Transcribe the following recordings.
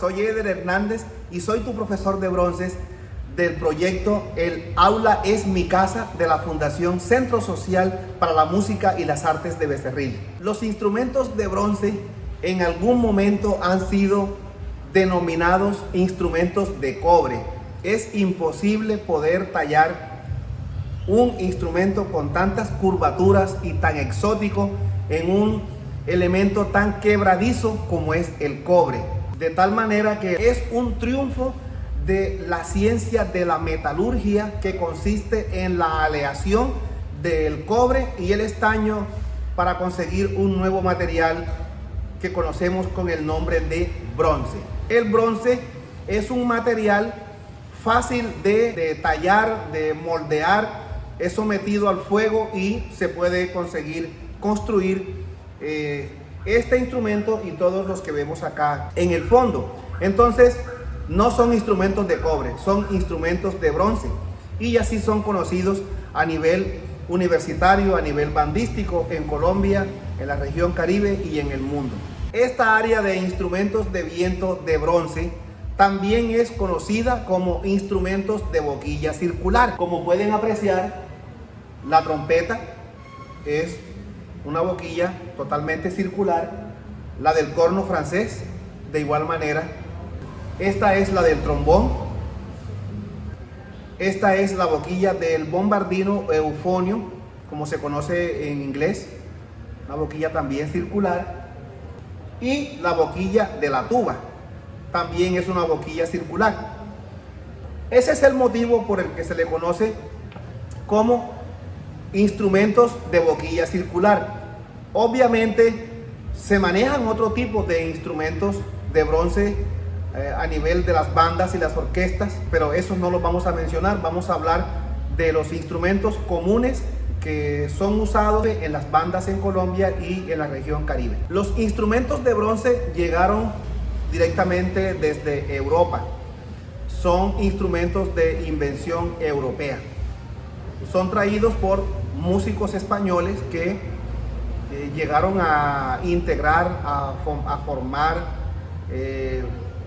soy Eder Hernández y soy tu profesor de bronces del proyecto El Aula es mi casa de la Fundación Centro Social para la Música y las Artes de Becerril. Los instrumentos de bronce en algún momento han sido denominados instrumentos de cobre. Es imposible poder tallar un instrumento con tantas curvaturas y tan exótico en un elemento tan quebradizo como es el cobre. De tal manera que es un triunfo de la ciencia de la metalurgia, que consiste en la aleación del cobre y el estaño para conseguir un nuevo material que conocemos con el nombre de bronce. El bronce es un material fácil de tallar, de moldear, es sometido al fuego y se puede construir este instrumento y todos los que vemos acá en el fondo. Entonces, no son instrumentos de cobre, son instrumentos de bronce y así son conocidos a nivel universitario, a nivel bandístico en Colombia, en la región Caribe y en el mundo. Esta área de instrumentos de viento de bronce también es conocida como instrumentos de boquilla circular. Como pueden apreciar, la trompeta es una boquilla totalmente circular, la del corno francés de igual manera. Esta es la del trombón. Esta es la boquilla del bombardino eufonio, como se conoce en inglés, una boquilla también circular. Y la boquilla de la tuba también es una boquilla circular. Ese es el motivo por el que se le conoce como instrumentos de boquilla circular. Obviamente se manejan otro tipo de instrumentos de bronce a nivel de las bandas y las orquestas, pero eso no los vamos a mencionar. Vamos a hablar de los instrumentos comunes que son usados en las bandas en Colombia y en la región Caribe. Los instrumentos de bronce llegaron directamente desde Europa. Son instrumentos de invención europea. Son traídos por músicos españoles que llegaron a integrar, a formar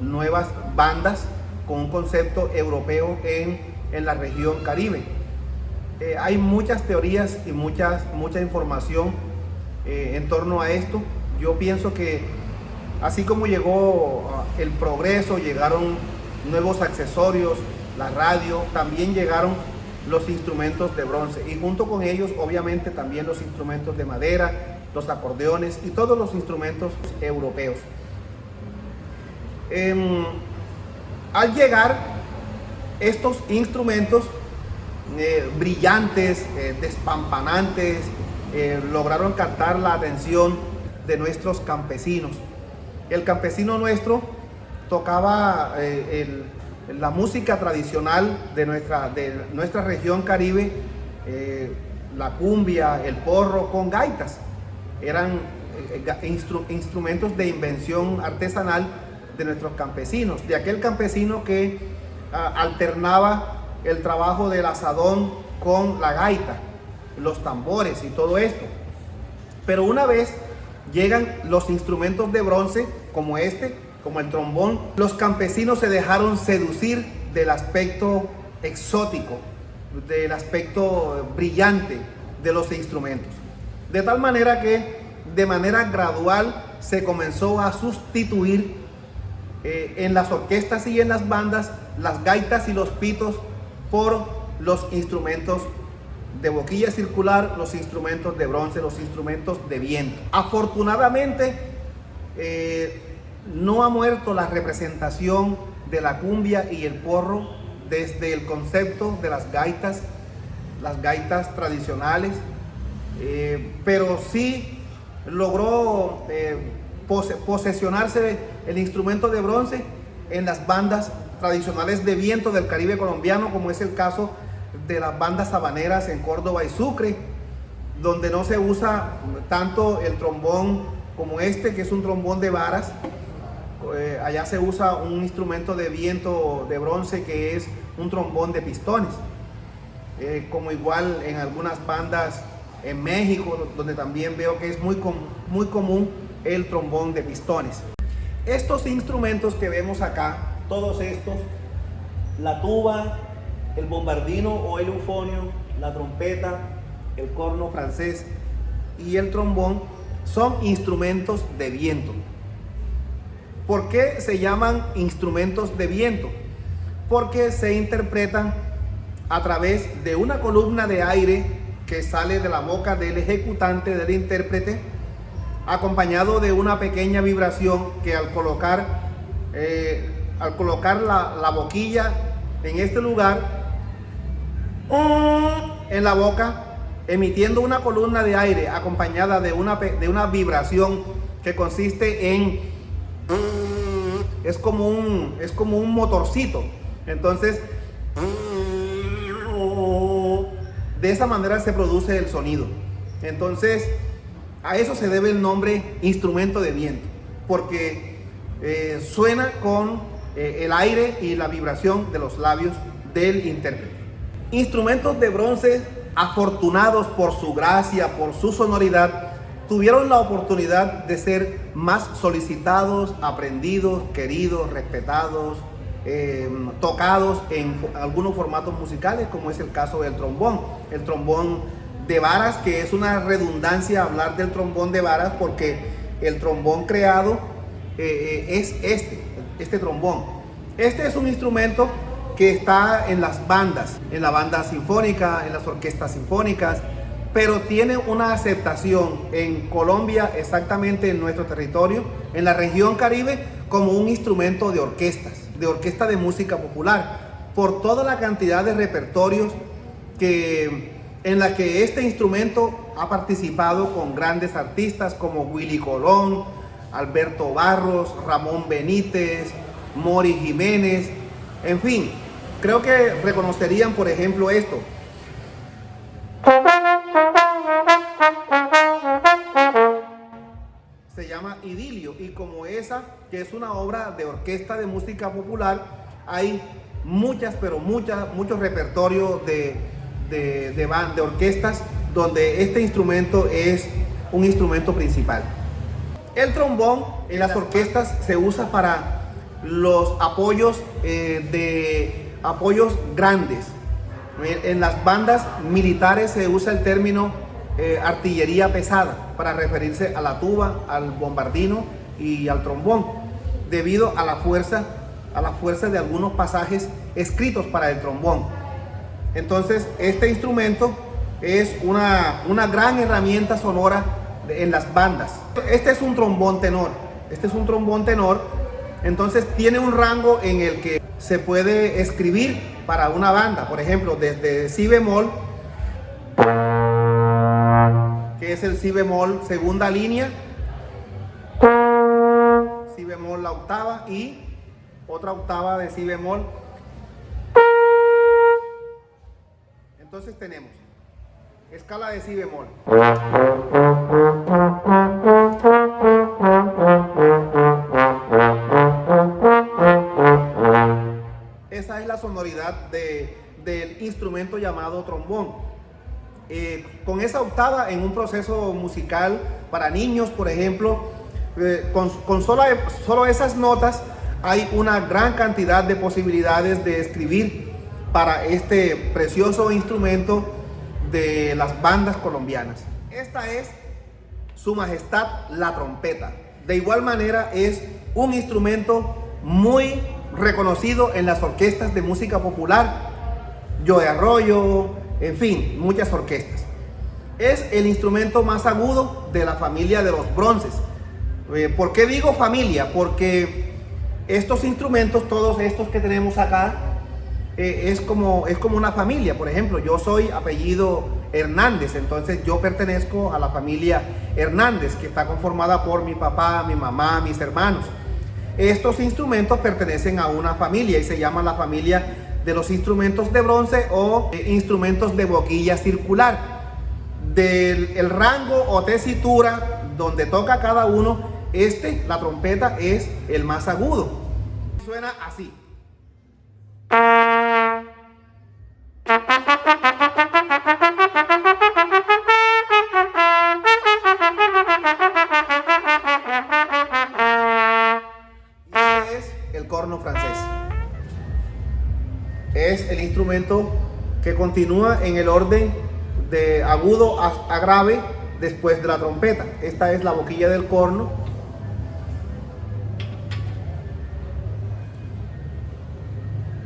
nuevas bandas con un concepto europeo en la región Caribe. Hay muchas teorías y mucha información en torno a esto. Yo pienso que así como llegó el progreso, llegaron nuevos accesorios, la radio, también llegaron los instrumentos de bronce y junto con ellos obviamente también los instrumentos de madera, los acordeones y todos los instrumentos europeos. Al llegar estos instrumentos brillantes, despampanantes, lograron captar la atención de nuestros campesinos. El campesino nuestro tocaba la música tradicional de nuestra región Caribe, la cumbia, el porro con gaitas. Eran instrumentos de invención artesanal de nuestros campesinos, de aquel campesino que alternaba el trabajo del asadón con la gaita, los tambores y todo esto. Pero una vez llegan los instrumentos de bronce como este, como el trombón, los campesinos se dejaron seducir del aspecto exótico, del aspecto brillante de los instrumentos. De tal manera que de manera gradual se comenzó a sustituir en las orquestas y en las bandas las gaitas y los pitos por los instrumentos de boquilla circular, los instrumentos de bronce, los instrumentos de viento. Afortunadamente no ha muerto la representación de la cumbia y el porro desde el concepto de las gaitas tradicionales, pero sí logró posesionarse el instrumento de bronce en las bandas tradicionales de viento del Caribe colombiano, como es el caso de las bandas habaneras en Córdoba y Sucre, donde no se usa tanto el trombón como este, que es un trombón de varas. Allá se usa un instrumento de viento de bronce que es un trombón de pistones, como igual en algunas bandas en México, donde también veo que es muy común el trombón de pistones. Estos instrumentos que vemos acá, todos estos, la tuba, el bombardino o el eufonio, la trompeta, el corno francés y el trombón, son instrumentos de viento. ¿Por qué se llaman instrumentos de viento? Porque se interpretan a través de una columna de aire que sale de la boca del ejecutante, del intérprete, acompañado de una pequeña vibración que al colocar la boquilla en este lugar, en la boca, emitiendo una columna de aire acompañada de una vibración que consiste en, es como un motorcito. Entonces, de esa manera se produce el sonido. Entonces, a eso se debe el nombre instrumento de viento, porque suena con el aire y la vibración de los labios del intérprete. Instrumentos de bronce, afortunados por su gracia, por su sonoridad, tuvieron la oportunidad de ser más solicitados, aprendidos, queridos, respetados, tocados en algunos formatos musicales, como es el caso del trombón. El trombón de varas, que es una redundancia hablar del trombón de varas, porque el trombón creado es este trombón. Este es un instrumento que está en las bandas, en la banda sinfónica, en las orquestas sinfónicas, pero tiene una aceptación en Colombia, exactamente en nuestro territorio, en la región Caribe, como un instrumento de orquesta de música popular, por toda la cantidad de repertorios en la que este instrumento ha participado con grandes artistas como Willy Colón, Alberto Barros, Ramón Benítez, Mori Jiménez, en fin, creo que reconocerían, por ejemplo, esto. Se llama Idilio, y como esa, que es una obra de orquesta de música popular, hay muchos repertorios de orquestas donde este instrumento es un instrumento principal. El trombón en las orquestas se usa para los apoyos apoyos grandes. En las bandas militares se usa el término artillería pesada para referirse a la tuba, al bombardino y al trombón, debido a la fuerza de algunos pasajes escritos para el trombón. Entonces, este instrumento es una gran herramienta sonora en las bandas. Este es un trombón tenor. Entonces tiene un rango en el que se puede escribir para una banda, por ejemplo, desde si bemol, que es el si bemol segunda línea, si bemol la octava y otra octava de si bemol. Entonces tenemos escala de si bemol. Esa es la sonoridad del instrumento llamado trombón. Con esa octava, en un proceso musical para niños, por ejemplo, con solo esas notas, hay una gran cantidad de posibilidades de escribir para este precioso instrumento de las bandas colombianas. Esta es Su Majestad la trompeta. De igual manera es un instrumento muy reconocido en las orquestas de música popular, Joe Arroyo, en fin, muchas orquestas. Es el instrumento más agudo de la familia de los bronces. ¿Por qué digo familia? Porque estos instrumentos, todos estos que tenemos acá, es como una familia. Por ejemplo, yo soy apellido Hernández, entonces yo pertenezco a la familia Hernández, que está conformada por mi papá, mi mamá, mis hermanos. Estos instrumentos pertenecen a una familia y se llama la familia de los instrumentos de bronce o instrumentos de boquilla circular. El rango o tesitura donde toca cada uno, la trompeta es el más agudo. Suena así. que continúa en el orden de agudo a grave después de la trompeta. Esta es la boquilla del corno.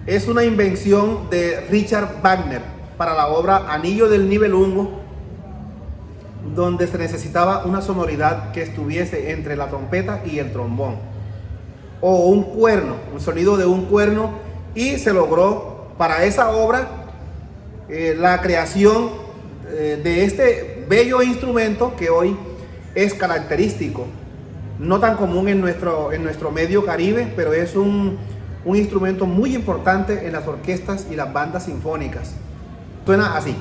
Es una invención de Richard Wagner para la obra Anillo del Nibelungo, donde se necesitaba una sonoridad que estuviese entre la trompeta y el trombón, o un cuerno, un sonido de un cuerno, y se logró para esa obra la creación de este bello instrumento que hoy es característico, no tan común en nuestro medio caribe, pero es un instrumento muy importante en las orquestas y las bandas sinfónicas. Suena así.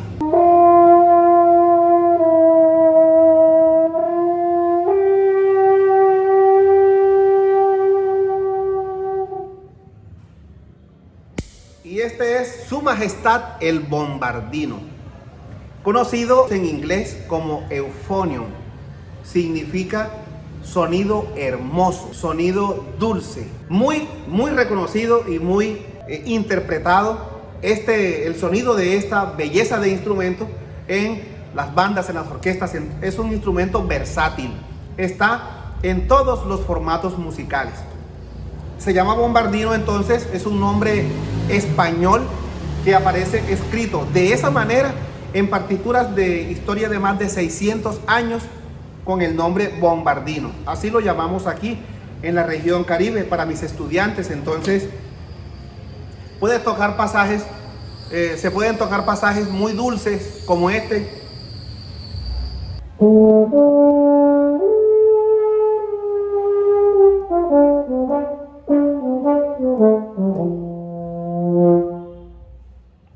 Y este es Su Majestad el Bombardino, conocido en inglés como euphonium. Significa sonido hermoso, sonido dulce, muy reconocido y muy interpretado el sonido de esta belleza de instrumento en las bandas, en las orquestas. Es un instrumento versátil, está en todos los formatos musicales. Se llama bombardino, entonces es un nombre español que aparece escrito de esa manera en partituras de historia de más de 600 años con el nombre bombardino. Así lo llamamos aquí en la región Caribe para mis estudiantes. Entonces puede tocar pasajes, se pueden tocar pasajes muy dulces como este.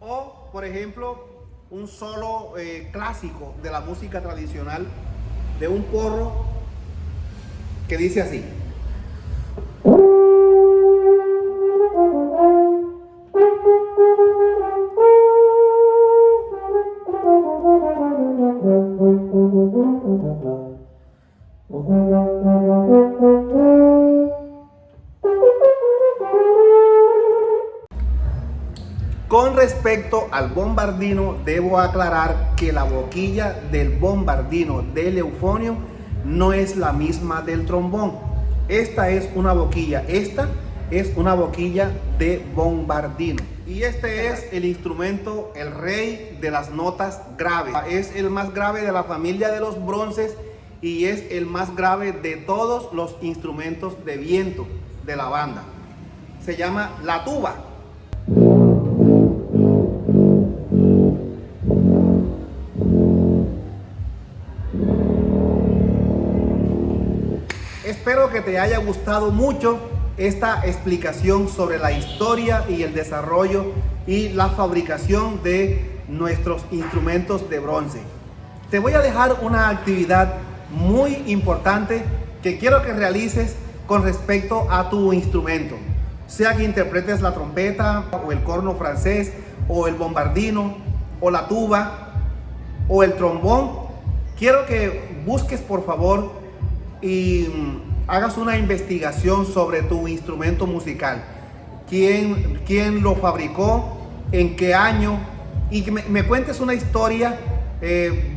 O, por ejemplo, un solo clásico de la música tradicional de un porro que dice así. Con respecto al bombardino, debo aclarar que la boquilla del bombardino del eufonio no es la misma del trombón. Esta es una boquilla de bombardino. Y este es el instrumento, el rey de las notas graves. Es el más grave de la familia de los bronces y es el más grave de todos los instrumentos de viento de la banda. Se llama la tuba. Espero que te haya gustado mucho esta explicación sobre la historia y el desarrollo y la fabricación de nuestros instrumentos de bronce. Te voy a dejar una actividad muy importante que quiero que realices con respecto a tu instrumento, sea que interpretes la trompeta o el corno francés o el bombardino o la tuba o el trombón. Quiero que busques, por favor, y hagas una investigación sobre tu instrumento musical. ¿Quién lo fabricó? ¿En qué año? Y que me cuentes una historia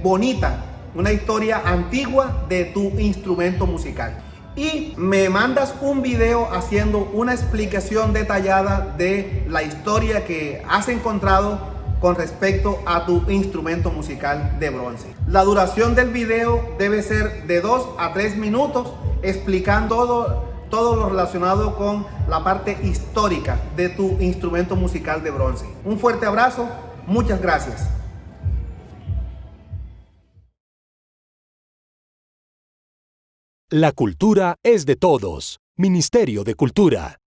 bonita, una historia antigua de tu instrumento musical. Y me mandas un video haciendo una explicación detallada de la historia que has encontrado con respecto a tu instrumento musical de bronce. La duración del video debe ser de 2 a 3 minutos, explicando todo lo relacionado con la parte histórica de tu instrumento musical de bronce. Un fuerte abrazo, muchas gracias. La cultura es de todos. Ministerio de Cultura.